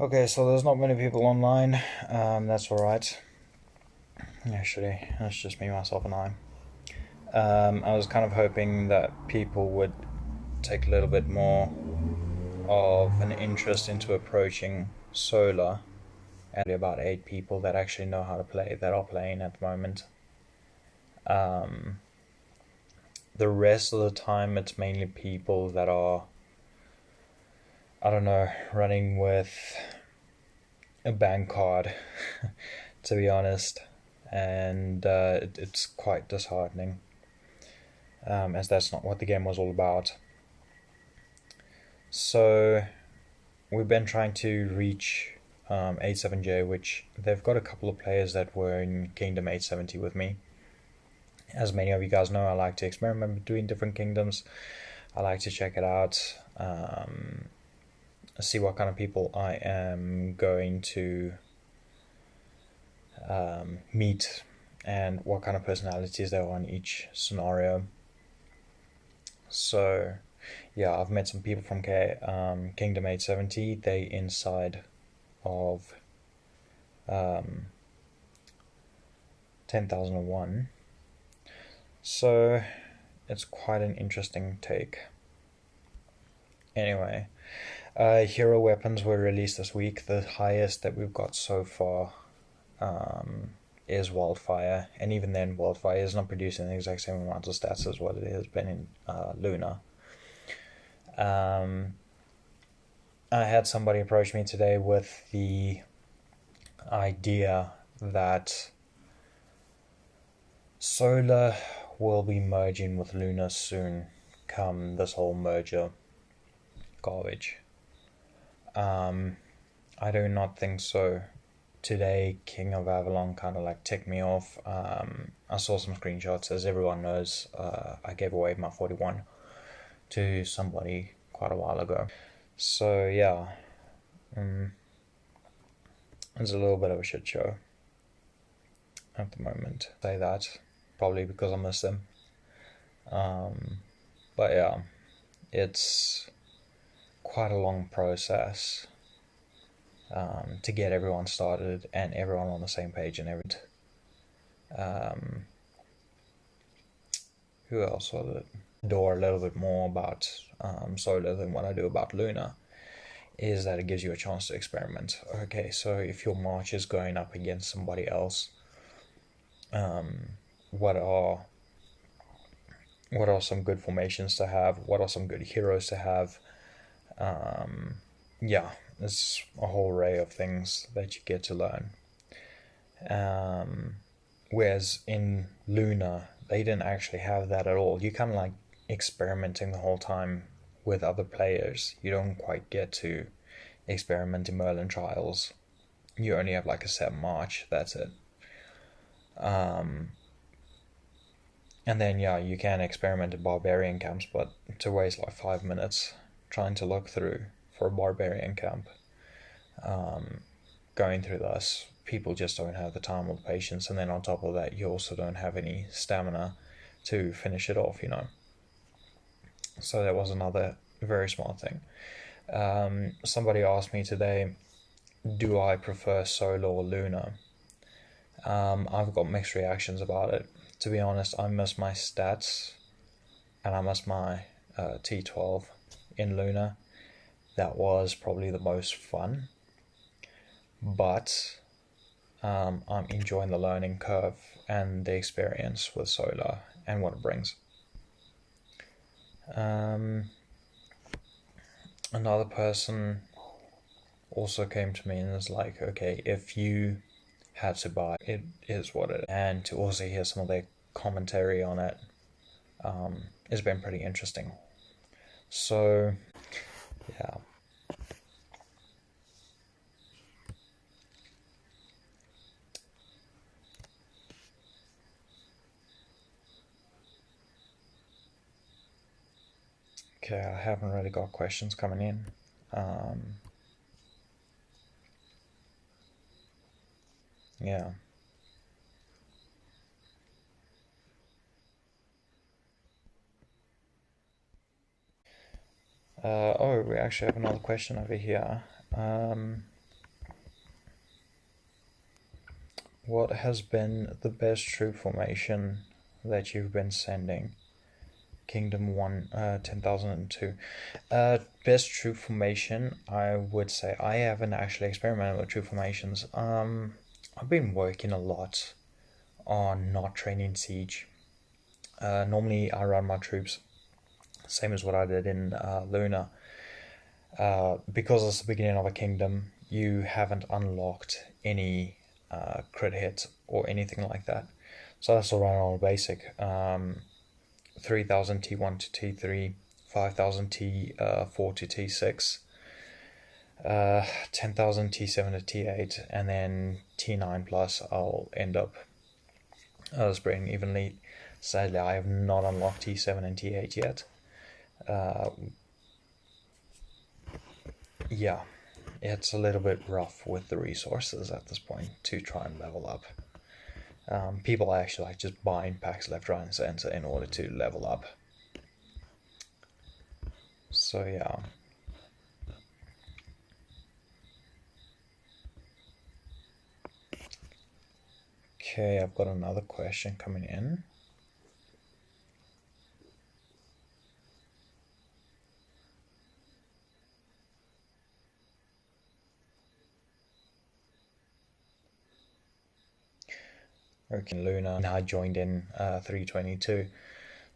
Okay, so there's not many people online. That's alright. Actually, that's just me, myself, and I. I was kind of hoping that people would take a little bit more of an interest into approaching solar. And about 8 people that actually know how to play that are playing at the moment. Um, the rest of the time, it's mainly people that are, I don't know, running with a bank card, to be honest, and it's quite disheartening, as that's not what the game was all about. So we've been trying to reach 87J, which they've got a couple of players that were in Kingdom 870 with me. As many of you guys know, I like to experiment between different kingdoms. I like to check it out, see what kind of people I am going to meet and what kind of personalities there are in each scenario. So yeah, I've met some people from Kingdom 870. They inside of 10,001. So it's quite an interesting take. Anyway, hero weapons were released this week. The highest that we've got so far is Wildfire, and even then, Wildfire is not producing the exact same amount of stats as what it has been in Luna. I had somebody approach me today with the idea that Solar will be merging with Luna soon, come this whole merger garbage. I do not think so. Today, King of Avalon kind of like ticked me off. I saw some screenshots. As everyone knows, I gave away my 41 to somebody quite a while ago. So yeah, it's a little bit of a shit show at the moment. Say that probably because I miss them. But yeah, it's quite a long process to get everyone started and everyone on the same page and everything. Who else was it? Door a little bit more about Solar than what I do about Luna is that it gives you a chance to experiment. Okay, so if your march is going up against somebody else, what are some good formations to have? What are some good heroes to have? Yeah, there's a whole array of things that you get to learn. Whereas in Luna, they didn't actually have that at all. You kind of like experimenting the whole time with other players. You don't quite get to experiment in Merlin Trials. You only have like a set march, that's it. And then yeah, you can experiment in barbarian camps, but to waste like 5 minutes trying to look through for a barbarian camp, going through this, people just don't have the time or the patience, and then on top of that, you also don't have any stamina to finish it off, So that was another very small thing. Somebody asked me today, do I prefer Solar or Luna? I've got mixed reactions about it. To be honest, I miss my stats, and I miss my T12 in Luna. That was probably the most fun, but I'm enjoying the learning curve and the experience with Solar and what it brings. Another person also came to me and was like, okay, if you had to buy, it is what it is. And to also hear some of their commentary on it has been pretty interesting. So yeah. Okay, I haven't really got questions coming in. Yeah. Oh, we actually have another question over here. what has been the best troop formation that you've been sending? Kingdom 1, 10,002. Best troop formation, I would say I haven't actually experimented with troop formations. I've been working a lot on not training siege. Normally I run my troops same as what I did in Luna. Because it's the beginning of a kingdom, you haven't unlocked any crit hit or anything like that. So that's all run on basic. 3000 T1 to T3, 5000 T4 to T6, 10,000 T7 to T8, and then T9 plus I'll end up spreading evenly. Sadly, I have not unlocked T7 and T8 yet. Yeah, it's a little bit rough with the resources at this point to try and level up. People are actually like just buying packs left, right, and center in order to level up. So yeah. Okay, I've got another question coming in. Okay, Luna, and I joined in 322,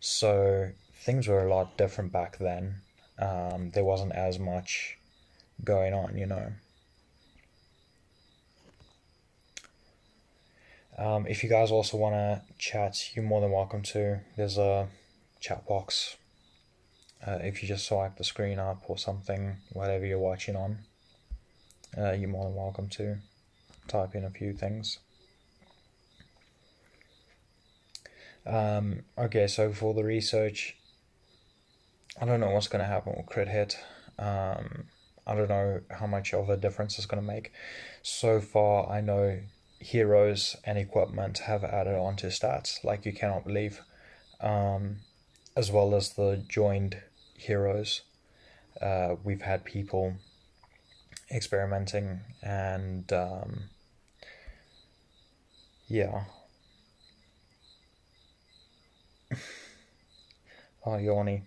so things were a lot different back then. There wasn't as much going on, you know. If you guys also want to chat, you're more than welcome to. There's a chat box. If you just swipe the screen up or something, whatever you're watching on, you're more than welcome to type in a few things. Okay, so for the research, I don't know what's going to happen with crit hit. I don't know how much of a difference it's going to make. So far, I know heroes and equipment have added onto stats like you cannot believe, as well as the joined heroes. We've had people experimenting, and yeah. Oh, Yawny.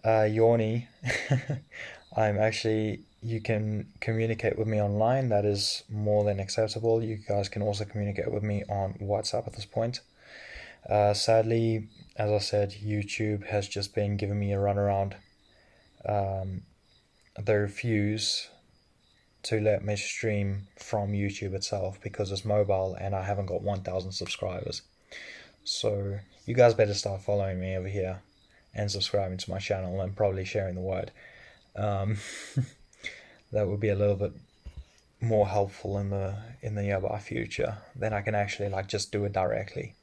Yawny. I'm actually, you can communicate with me online. That is more than acceptable. You guys can also communicate with me on WhatsApp at this point. Sadly, as I said, YouTube has just been giving me a runaround. They refuse to let me stream from YouTube itself because it's mobile and I haven't got 1,000 subscribers. So you guys better start following me over here and subscribing to my channel and probably sharing the word. That would be a little bit more helpful in the nearby future. Then I can actually like just do it directly.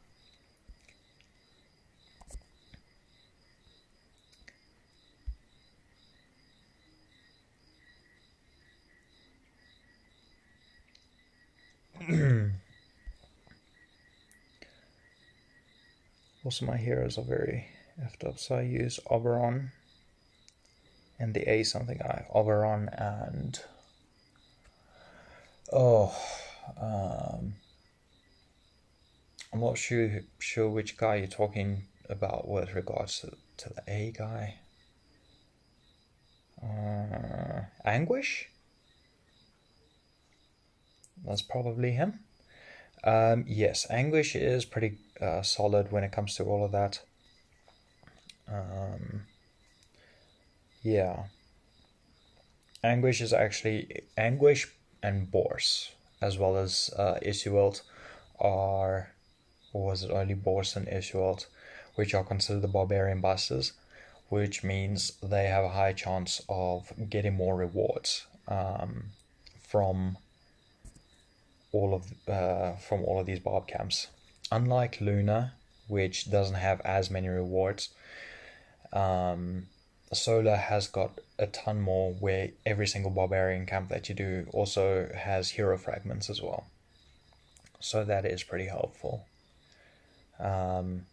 Also, my heroes are very effed up, so I use Oberon and the A something guy. Oberon and I'm not sure which guy you're talking about with regards to the A guy. Anguish? That's probably him. Yes, Anguish is pretty solid when it comes to all of that. Yeah. Anguish is actually Anguish and Bourse, as well as Isuelt are, or was it only Bourse and Isuelt, which are considered the barbarian busters, which means they have a high chance of getting more rewards from all of these barb camps. Unlike Luna, which doesn't have as many rewards, Solar has got a ton more, where every single barbarian camp that you do also has hero fragments as well. So that is pretty helpful. When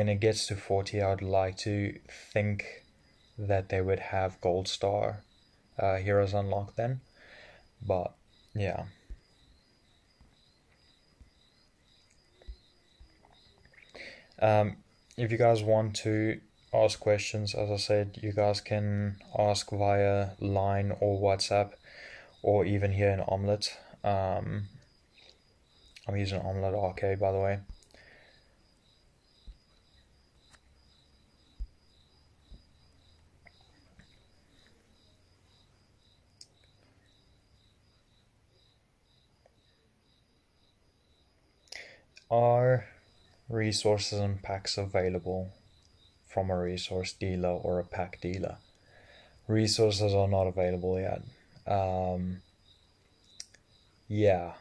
it gets to 40, I would like to think that they would have gold star heroes unlocked then. But yeah. If you guys want to ask questions, as I said, you guys can ask via line or WhatsApp, or even here in Omelette. I'm using Omelette Arcade, by the way. Are resources and packs available from a resource dealer or a pack dealer? Resources are not available yet. Yeah,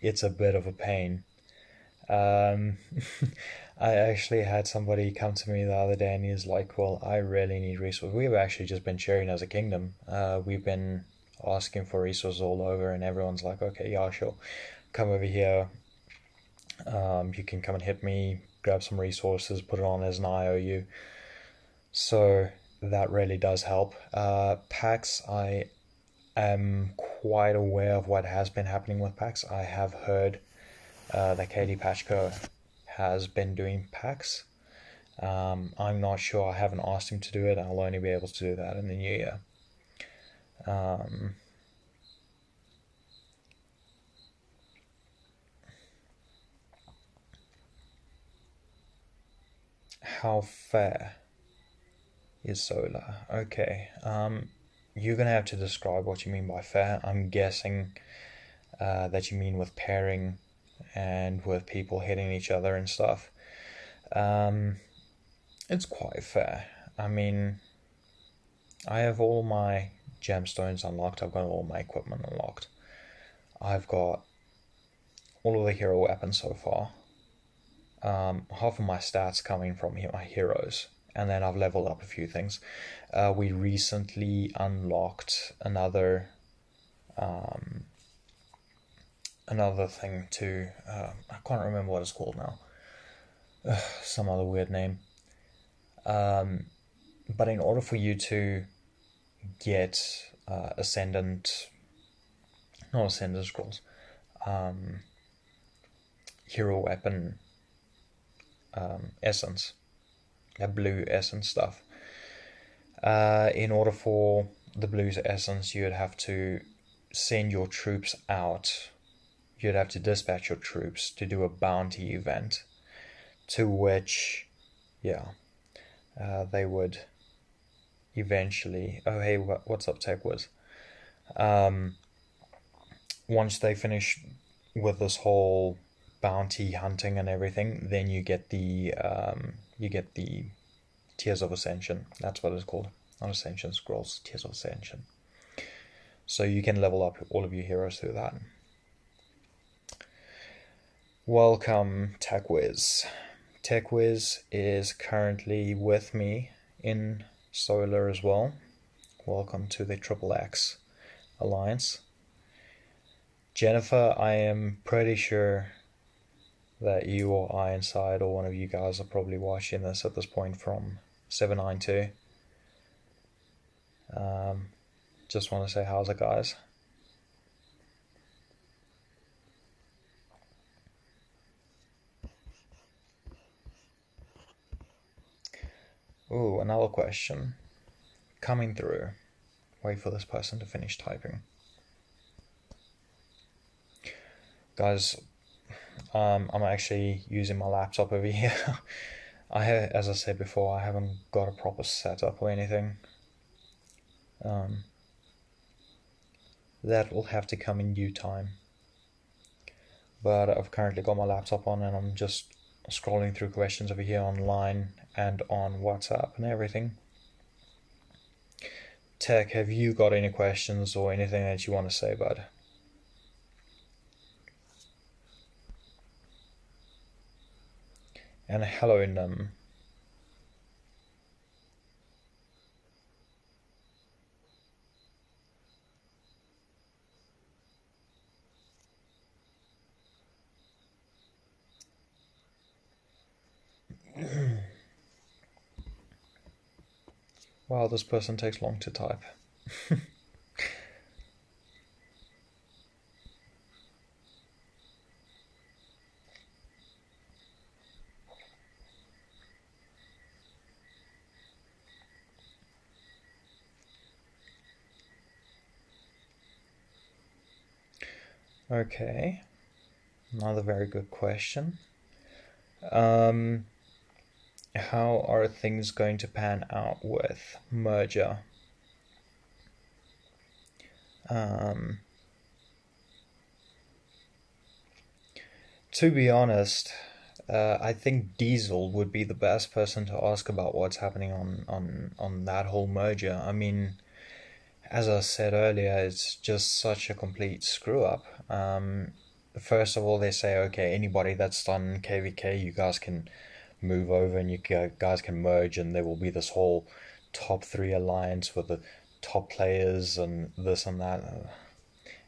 it's a bit of a pain. Um, I actually had somebody come to me the other day and he's like, well, I really need resources. We've actually just been sharing as a kingdom. We've been asking for resources all over, and everyone's like, okay, yeah, sure. Come over here. You can come and hit me, grab some resources, put it on as an IOU. So that really does help. Packs, I am quite aware of what has been happening with packs. I have heard that KD Patchko has been doing packs. I'm not sure. I haven't asked him to do it. I'll only be able to do that in the new year. How fair is solar? Okay. You're gonna have to describe what you mean by fair. I'm guessing that you mean with pairing and with people hitting each other and stuff. It's quite fair. I mean, I have all my gemstones unlocked. I've got all my equipment unlocked. I've got all of the hero weapons so far. Half of my stats coming from my heroes, and then I've leveled up a few things. We recently unlocked another thing too. I can't remember what it's called now. Some other weird name. But in order for you to get Ascendant, not Ascendant Scrolls, hero weapon essence, a blue essence stuff. In order for the blue essence, you'd have to send your troops out. You'd have to dispatch your troops to do a bounty event, to which, yeah, they would eventually. Oh, hey, what's up, TechWiz? Once they finish with this whole bounty hunting and everything, then you get the Tears of Ascension. That's what it's called. Not Ascension Scrolls, Tears of Ascension. So you can level up all of your heroes through that. Welcome, TechWiz. TechWiz is currently with me in Solar as well. Welcome to the Triple X Alliance. Jennifer, I am pretty sure that you or I inside or one of you guys are probably watching this at this point from 792. Just want to say, how's it, guys? Ooh, another question coming through. Wait for this person to finish typing. Guys, I'm actually using my laptop over here. As I said before, I haven't got a proper setup or anything. That will have to come in due time. But I've currently got my laptop on and I'm just scrolling through questions over here online and on WhatsApp and everything. Tech, have you got any questions or anything that you want to say, bud? And hello, Num. Wow, this person takes long to type. Okay, another very good question. Um, how are things going to pan out with merger? Um, to be honest, I think Diesel would be the best person to ask about what's happening on that whole merger. I mean, as I said earlier, it's just such a complete screw up. First of all, they say, okay, anybody that's done KVK, you guys can move over and you guys can merge, and there will be this whole top three alliance with the top players and this and that.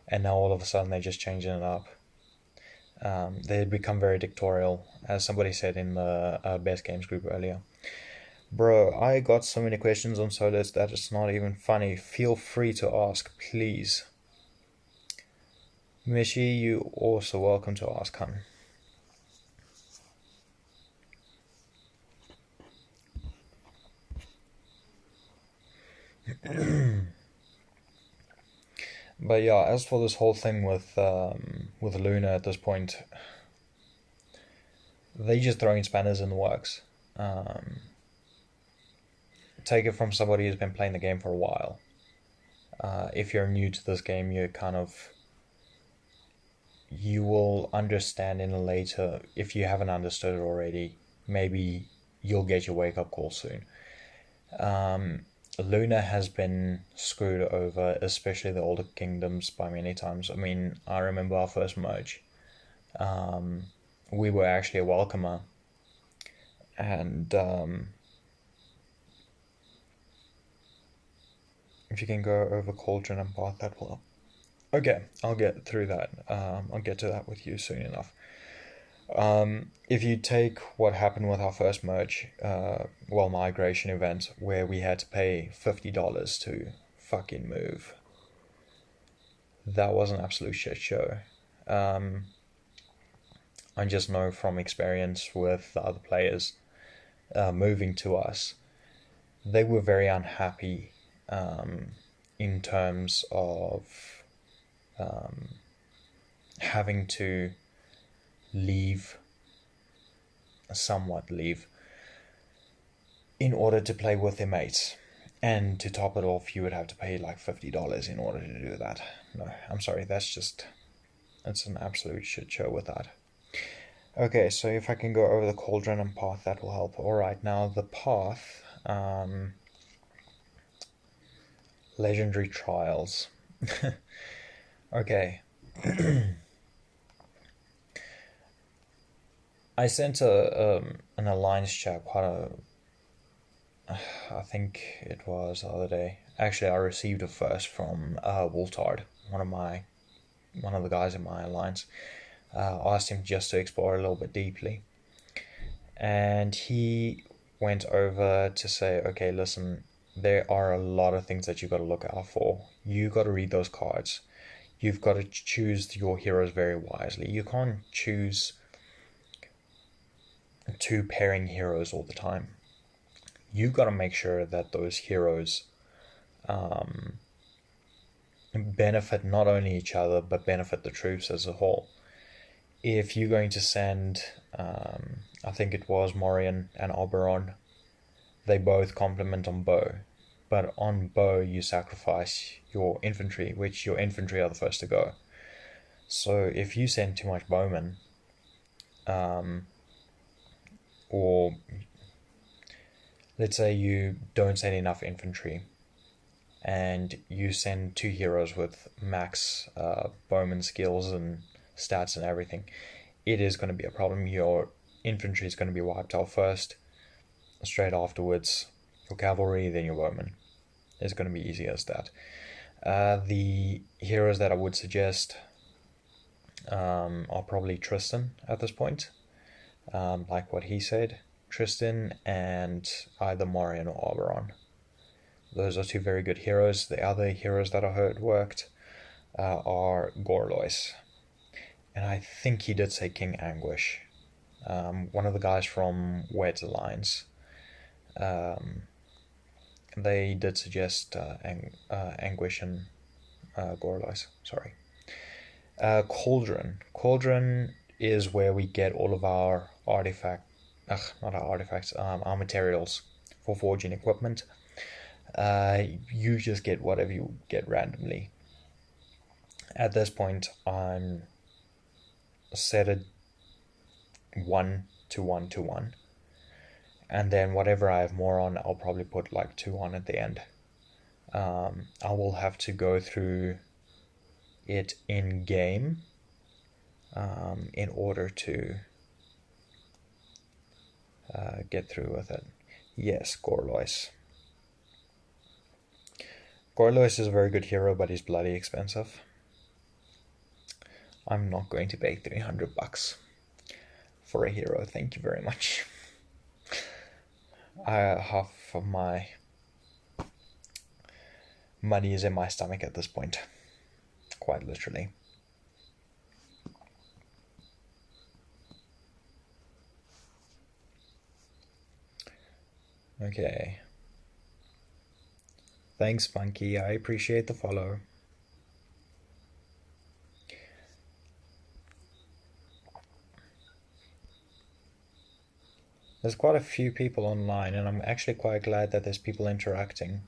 And now all of a sudden they're just changing it up. They become very dictatorial, as somebody said in the Best Games group earlier. Bro, I got so many questions on solos that it's not even funny. Feel free to ask, please. Mishi, you also welcome to ask, hun. But yeah, as for this whole thing with Luna at this point, they just throwing spanners in the works. Take it from somebody who's been playing the game for a while. If you're new to this game, you will understand in a later. If you haven't understood it already, maybe you'll get your wake up call soon. Luna has been screwed over, especially the older kingdoms, by many times. I mean, I remember our first merge. We were actually a welcomer, and if you can go over Cauldron and Path, that will. Okay, I'll get through that. I'll get to that with you soon enough. If you take what happened with our first merge, migration event, where we had to pay $50 to fucking move, that was an absolute shit show. I just know from experience with the other players moving to us, they were very unhappy in terms of having to somewhat leave, in order to play with their mates. And to top it off, you would have to pay like $50 in order to do that. No, I'm sorry, it's an absolute shit show with that. Okay, so if I can go over the Cauldron and Path, that will help. Alright, now the Path, Legendary Trials. Okay. I sent an alliance chat I think it was the other day. Actually, I received it first from Woltard, one of the guys in my alliance. Asked him just to explore a little bit deeply, and he went over to say, okay, listen, there are a lot of things that you got to look out for. You got to read those cards. You've got to choose your heroes very wisely. You can't choose two pairing heroes all the time. You've got to make sure that those heroes benefit not only each other, but benefit the troops as a whole. If you're going to send, I think it was Morian and Oberon, they both complement on bow. But on bow, you sacrifice your infantry, which your infantry are the first to go. So if you send too much bowmen, or let's say you don't send enough infantry, and you send two heroes with max bowman skills and stats and everything, it is going to be a problem. Your infantry is going to be wiped out first, straight afterwards your cavalry, then your bowmen. It's going to be easy as that. The heroes that I would suggest are probably Tristan at this point, like what he said, Tristan and either Morian or Oberon. Those are two very good heroes. The other heroes that I heard worked are Gorlois. And I think he did say King Anguish. One of the guys from Wed's Alliance. They did suggest Anguish and Gorlois. Sorry. Cauldron. Cauldron is where we get all of our not our artifacts, our materials for forging equipment. You just get whatever you get randomly. At this point, I'm set it 1 to 1 to 1, and then whatever I have more on, I'll probably put like 2 on at the end. I will have to go through it in game in order to get through with it. Yes, Gorlois. Gorlois is a very good hero, but he's bloody expensive. I'm not going to pay $300 for a hero, thank you very much. Half of my money is in my stomach at this point, quite literally. Okay. Thanks, Monkey. I appreciate the follow. There's quite a few people online, and I'm actually quite glad that there's people interacting.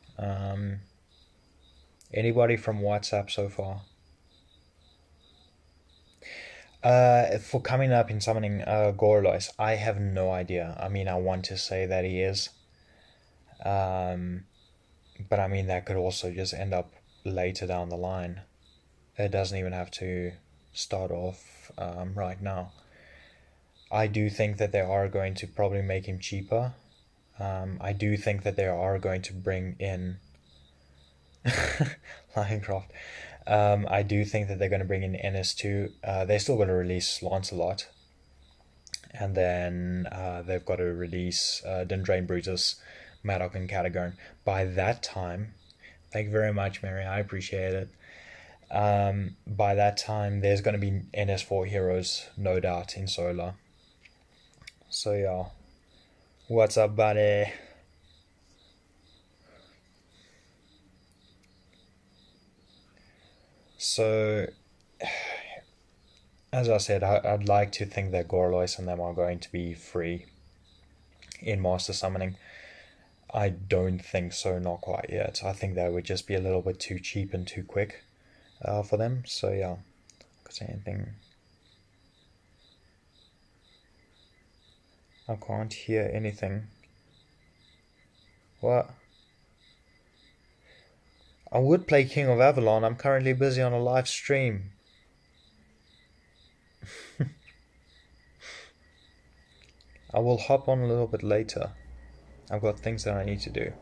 Anybody from WhatsApp so far? For coming up in summoning Gorlois, I have no idea. I mean, I want to say that he is. But I mean, that could also just end up later down the line. It doesn't even have to start off right now. I do think that they are going to probably make him cheaper. I do think that they are going to bring in Lioncroft. I do think that they're going to bring in NS2. They're still going to release Lancelot. And then they've got to release Dindrain, Brutus, Maddock, and Cadogan. By that time, thank you very much, Mary. I appreciate it. By that time, there's going to be NS4 heroes, no doubt, in Solar. So yeah, what's up, buddy? So, as I said, I'd like to think that Gorlois and them are going to be free in Master Summoning. I don't think so, not quite yet. I think that would just be a little bit too cheap and too quick for them. So yeah, got anything? I can't hear anything. What? I would play King of Avalon. I'm currently busy on a live stream. I will hop on a little bit later. I've got things that I need to do.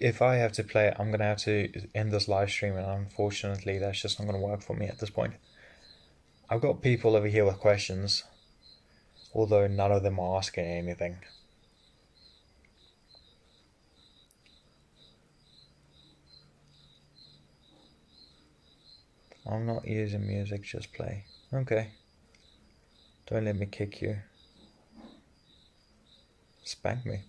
If I have to play, I'm going to have to end this live stream, and unfortunately that's just not going to work for me at this point. I've got people over here with questions, although none of them are asking anything. I'm not using music, just play. Okay. Don't let me kick you. Spank me.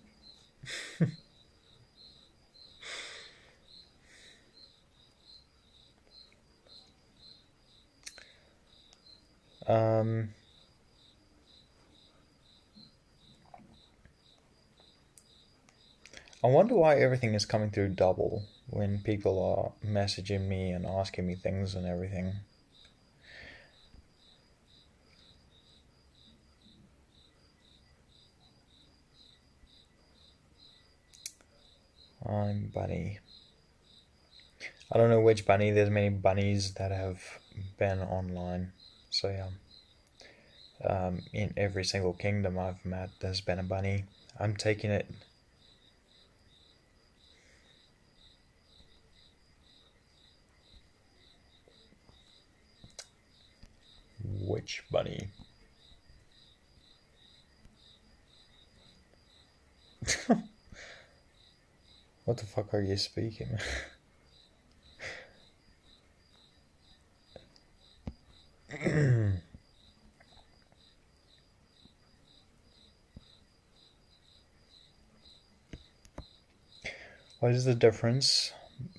I wonder why everything is coming through double when people are messaging me and asking me things and everything. I'm Bunny. I don't know which bunny. There's many bunnies that have been online. So yeah. In every single kingdom I've met, there's been a bunny. I'm taking it. Which bunny? What the fuck are you speaking? What is the difference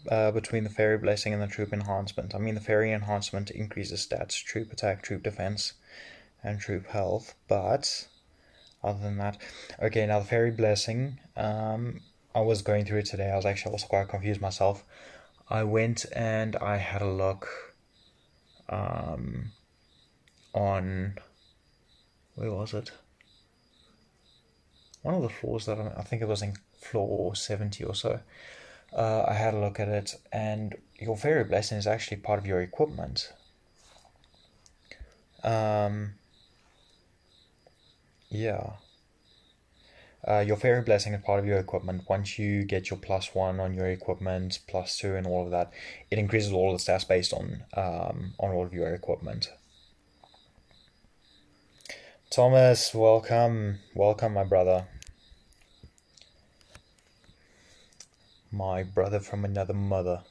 between the fairy blessing and the troop enhancement? I mean, the fairy enhancement increases stats, troop attack, troop defense, and troop health, but other than that, okay, now the fairy blessing, I was going through it today. I was actually also quite confused myself. I went and I had a look on, where was it? One of the floors that I think it was in floor 70 or so. I had a look at it, and your fairy blessing is actually part of your equipment. Yeah. Your fairy blessing is part of your equipment. Once you get your +1 on your equipment, +2, and all of that, it increases all the stats based on all of your equipment. Thomas, welcome, my brother. My brother from another mother.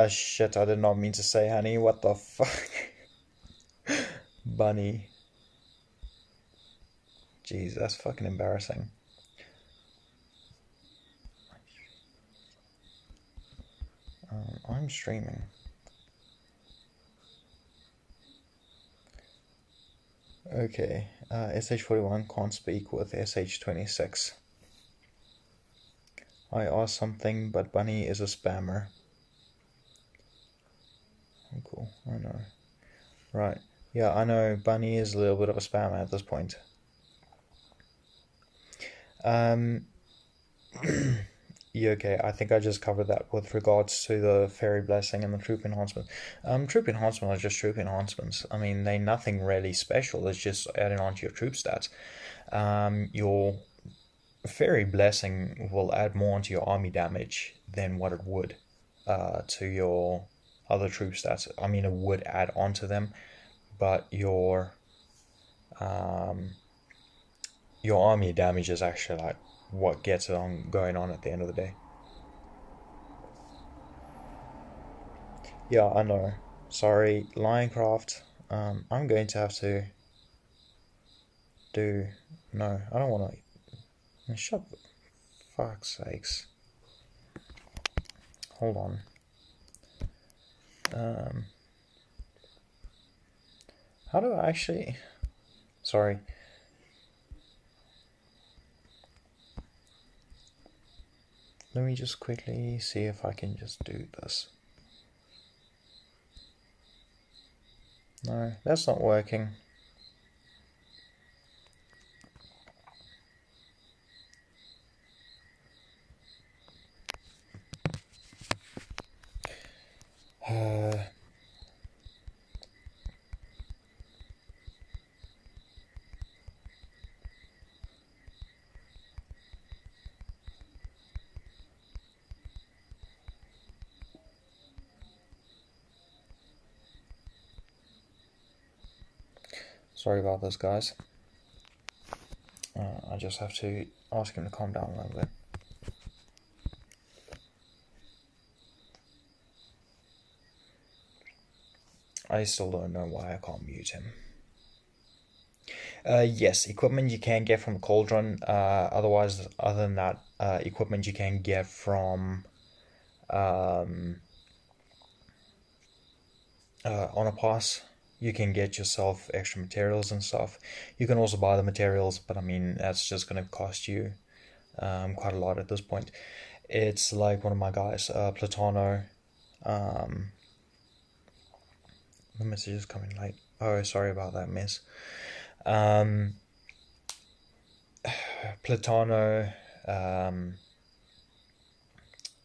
Shit, I did not mean to say honey, what the fuck? Bunny. Jeez, that's fucking embarrassing. I'm streaming. Okay, SH41 can't speak with SH26. I asked something, but Bunny is a spammer. Oh, cool, I know. Right, yeah, I know Bunny is a little bit of a spammer at this point. Yeah, okay, I think I just covered that with regards to the fairy blessing and the troop enhancement. Troop enhancement are just troop enhancements. I mean, they're nothing really special. It's just adding on to your troop stats. Your fairy blessing will add more onto your army damage than what it would to your other troop stats. I mean, it would add onto them, but your army damage is actually like what gets it on going on at the end of the day. Yeah, I know. Sorry, Lioncraft. I'm going to have to do. No, I don't want to. Shut the fuck's sakes. Hold on. How do I actually? Sorry. Let me just quickly see if I can just do this. No, that's not working. Sorry about this, guys. I just have to ask him to calm down a little bit. I still don't know why I can't mute him. Yes, equipment you can get from Cauldron. Other than that, equipment you can get from on a pass. You can get yourself extra materials and stuff. You can also buy the materials, but I mean that's just gonna cost you quite a lot at this point. It's like one of my guys, Platano. The message is coming late. Oh, sorry about that, miss. Platano,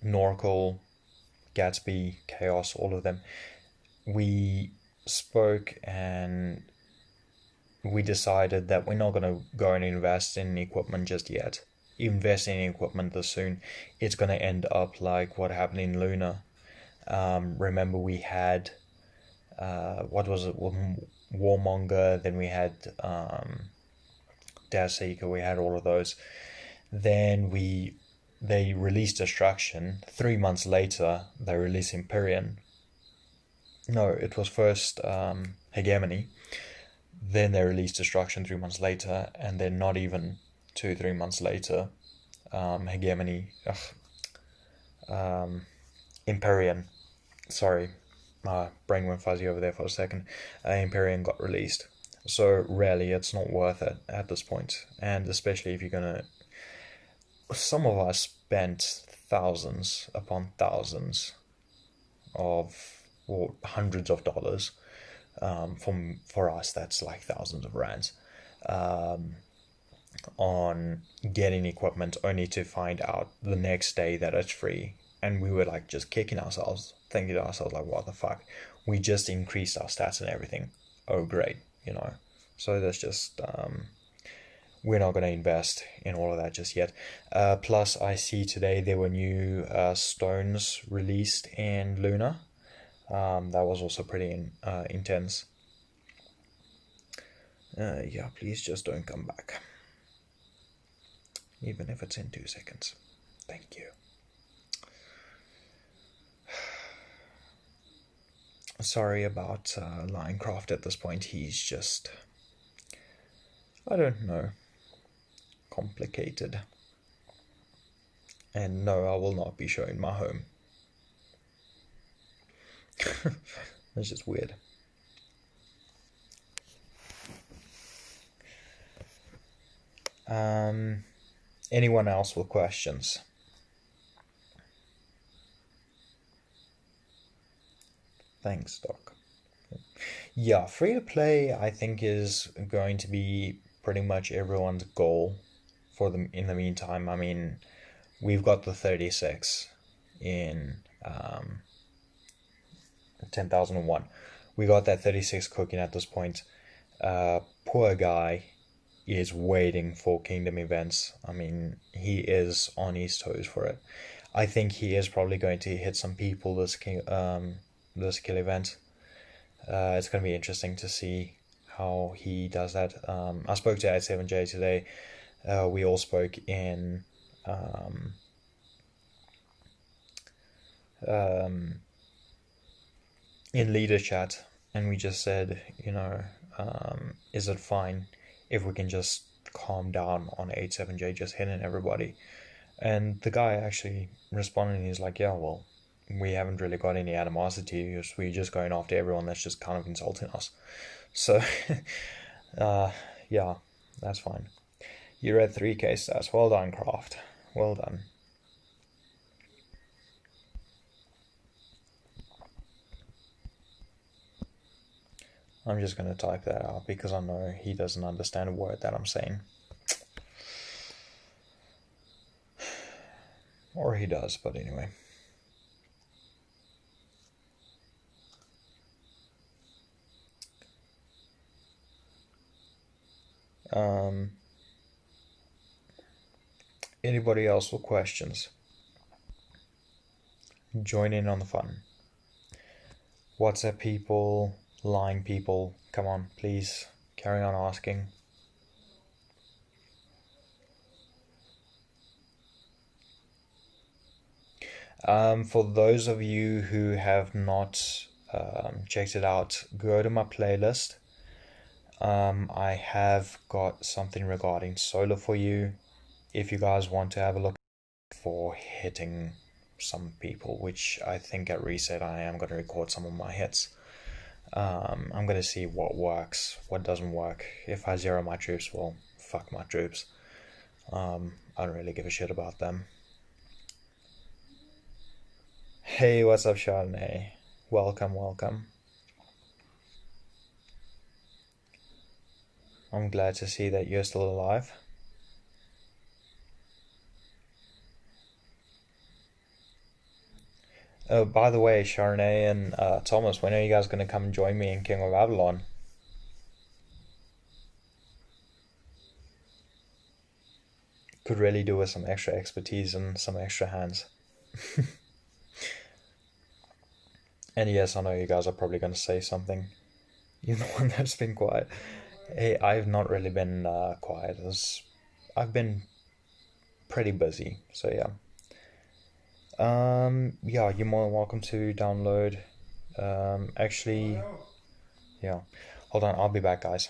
Norcal, Gatsby, Chaos, all of them. We spoke and we decided that we're not going to go and invest in equipment just yet. Invest in equipment this soon. It's going to end up like what happened in Luna. Remember we had what was it, Warmonger, then we had Dazzseeker, we had all of those. Then they released Destruction. 3 months later they released Empyrean. No, it was first Hegemony, then they released Destruction 3 months later, and then not even 2, 3 months later, Hegemony, Empyrean. Sorry, my brain went fuzzy over there for a second. Empyrean got released. So really, it's not worth it at this point, and especially if you're gonna. Some of us spent thousands upon thousands of, or hundreds of dollars. For us, that's like thousands of rands, um, on getting equipment, only to find out the next day that it's free. And we were like just kicking ourselves, thinking to ourselves like, what the fuck? We just increased our stats and everything. Oh great, you know. So that's just we're not going to invest in all of that just yet. Plus, I see today there were new stones released in Luna. That was also pretty intense. Yeah, please just don't come back. Even if it's in 2 seconds. Thank you. Sorry about Linecraft at this point. He's just, I don't know, complicated. And no, I will not be showing my home. That's just weird. Anyone else with questions? Thanks, Doc. Yeah, free to play, I think, is going to be pretty much everyone's goal for them in the meantime. I mean, we've got the 36 in 10,001. We got that 36 cooking at this point. Poor guy is waiting for Kingdom events. I mean, he is on his toes for it. I think he is probably going to hit some people this kill event. It's going to be interesting to see how he does that. I spoke to 87J today. We all spoke in leader chat, and we just said, is it fine if we can just calm down on 87J just hitting everybody? And the guy actually responded, and he's like, yeah, well, we haven't really got any animosity. We're just going after everyone that's just kind of insulting us. So, yeah, that's fine. You read 3K stats. Well done, Craft. Well done. I'm just going to type that out because I know he doesn't understand a word that I'm saying. Or he does, but anyway. Anybody else with questions? Join in on the fun. WhatsApp people, lying people, come on, please carry on asking. For those of you who have not checked it out, go to my playlist. I have got something regarding solo for you. If you guys want to have a look for hitting some people, which I think at reset I am going to record some of my hits. I'm going to see what works, what doesn't work. If I zero my troops, well, fuck my troops. I don't really give a shit about them. Hey, what's up, Chardonnay? Welcome, welcome. I'm glad to see that you're still alive. Oh, by the way, Chardonnay and Thomas, when are you guys going to come and join me in King of Avalon? Could really do with some extra expertise and some extra hands. And yes, I know you guys are probably going to say something. You're the one that's been quiet. Hey, I've not really been quiet. I've been pretty busy, so yeah. Yeah, you're more than welcome to download Actually, yeah. Hold on, I'll be back, guys.